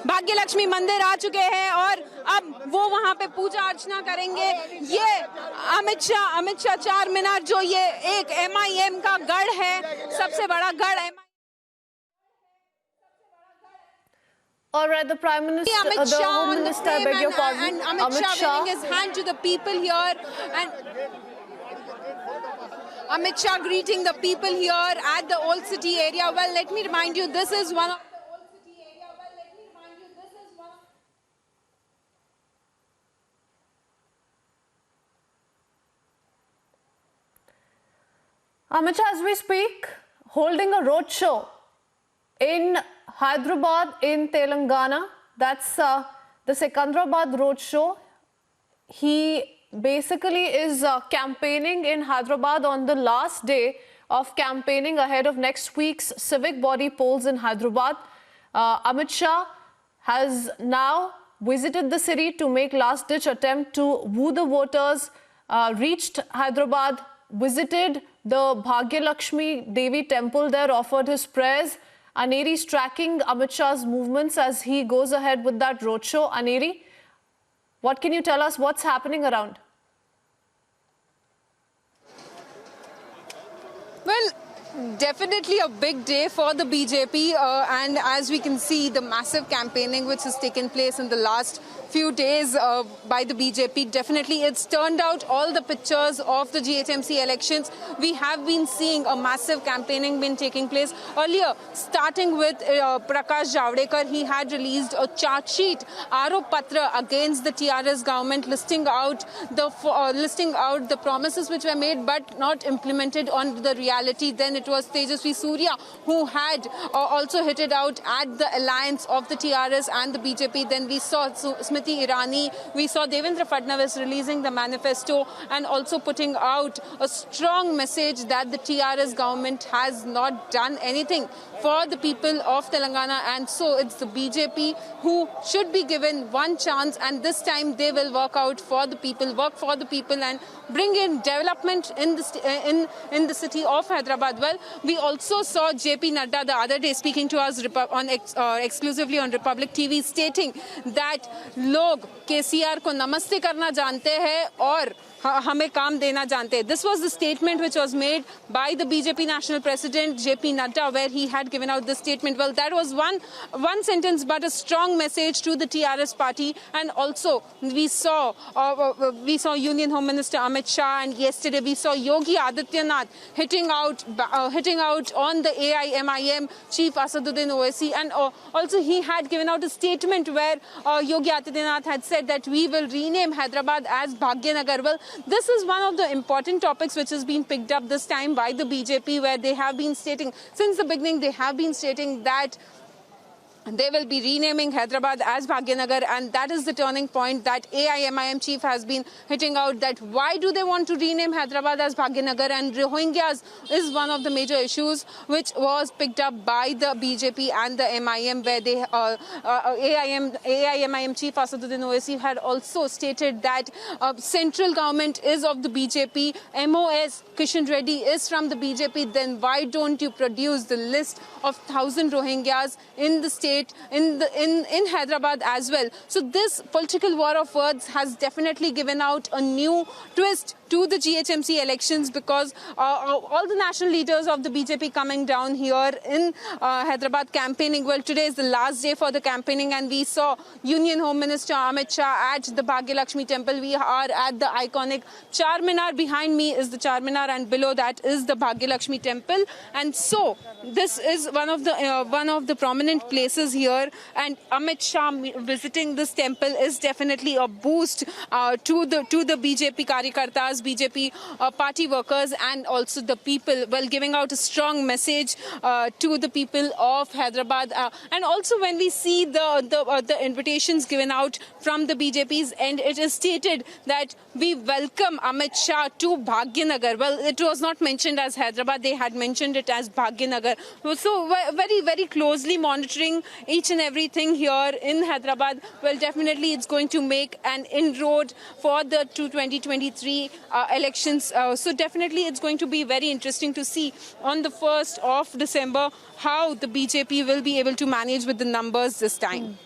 भाग्य लक्ष्मी मंदिर आ चुके हैं और अब वो वहां पे पूजा अर्चना करेंगे। ये अमित शाह चार मीनार, जो ये एक MIM का गढ़ है, सबसे बड़ा गढ़ All right, the Prime Minister, the Home Minister, I beg your pardon, and Amit Shah waving his hand to the people here, and Amit Shah greeting the people here at the Old City area. Well, let me remind you, this is one of Amit Shah, as we speak, holding a road show in Hyderabad in Telangana. That's the Secunderabad road show. He basically is campaigning in Hyderabad on the last day of campaigning ahead of next week's civic body polls in Hyderabad. Amit Shah has now visited the city to make last-ditch attempt to woo the voters, reached Hyderabad, visited the Bhagya Lakshmi Devi temple there, offered his prayers. Aneri is tracking Amit Shah's movements as he goes ahead with that roadshow. Aneri, what can you tell us? What's happening around? Well, definitely a big day for the BJP, and as we can see, the massive campaigning which has taken place in the last few days by the BJP, definitely it's turned out all the pictures of the GHMC elections. We have been seeing a massive campaigning been taking place earlier, starting with Prakash Javadekar. He had released a charge sheet, Arop Patra, against the TRS government, listing out the promises which were made but not implemented on the reality. Then it was Tejasvi Surya who had also hit it out at the alliance of the TRS and the BJP. Then we saw Smriti Irani, we saw Devendra Fadnavis releasing the manifesto and also putting out a strong message that the TRS government has not done anything for the people of Telangana, and so it's the BJP who should be given one chance, and this time they will work for the people and bring in development in the city of Hyderabad. Well, we also saw JP Nadda the other day speaking to us exclusively on Republic TV, stating that log KCR को नमस्ते करना जानते हैं और हमें काम देना जानते हैं. This was the statement which was made by the BJP National President JP Nadda, where he had given out this statement. Well, that was one sentence, but a strong message to the TRS party. And also we saw Union Home Minister Amit Shah, and yesterday we saw Yogi Adityanath hitting out on the AIMIM chief Asaduddin Owaisi, and also he had given out a statement where Yogi Adityanath had said that we will rename Hyderabad as Bhagyanagar. Well, this is one of the important topics which has been picked up this time by the BJP, where they have been stating, since the beginning, they have been stating that they will be renaming Hyderabad as Bhagyanagar, and that is the turning point that AIMIM chief has been hitting out, that why do they want to rename Hyderabad as Bhagyanagar, and Rohingyas is one of the major issues which was picked up by the BJP and the MIM, where they AIMIM chief Asaduddin Owaisi had also stated that central government is of the BJP, MOS Kishan Reddy is from the BJP, then why don't you produce the list of 1,000 Rohingyas in the state, in Hyderabad as well? So this political war of words has definitely given out a new twist to the GHMC elections, because all the national leaders of the BJP coming down here in Hyderabad campaigning. Well, today is the last day for the campaigning, and we saw Union Home Minister Amit Shah at the Bhagya Lakshmi temple. We are at the iconic Charminar. Behind me is the Charminar, and below that is the Bhagya Lakshmi temple. And so this is one of the prominent places here, and Amit Shah visiting this temple is definitely a boost to the BJP Karyakartas, BJP party workers, and also the people, well, giving out a strong message to the people of Hyderabad. And also when we see the invitations given out from the BJP's end, it is stated that we welcome Amit Shah to Bhagyanagar. Well, it was not mentioned as Hyderabad, they had mentioned it as Bhagyanagar. So very, very closely monitoring each and everything here in Hyderabad. Well, definitely it's going to make an inroad for the 2023 elections. So definitely it's going to be very interesting to see on the 1st of December how the BJP will be able to manage with the numbers this time.